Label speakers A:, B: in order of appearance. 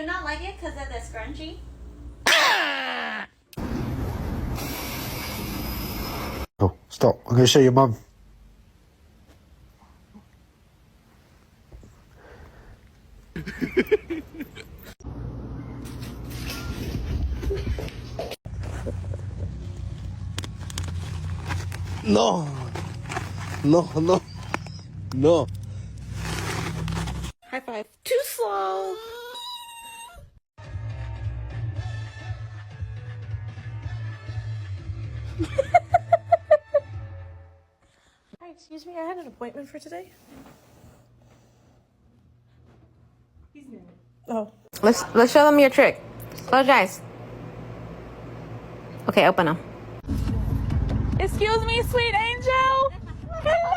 A: not like it because of the scrunchie?
B: Oh, stop. I'm going to show your mum. No. No, no. No.
C: High five. Too slow. Hi, excuse me, I had an appointment for today. He's new. Oh.
D: Let's show them your trick. Close your eyes. Okay, open them.
C: Excuse me, sweet angel. Hello.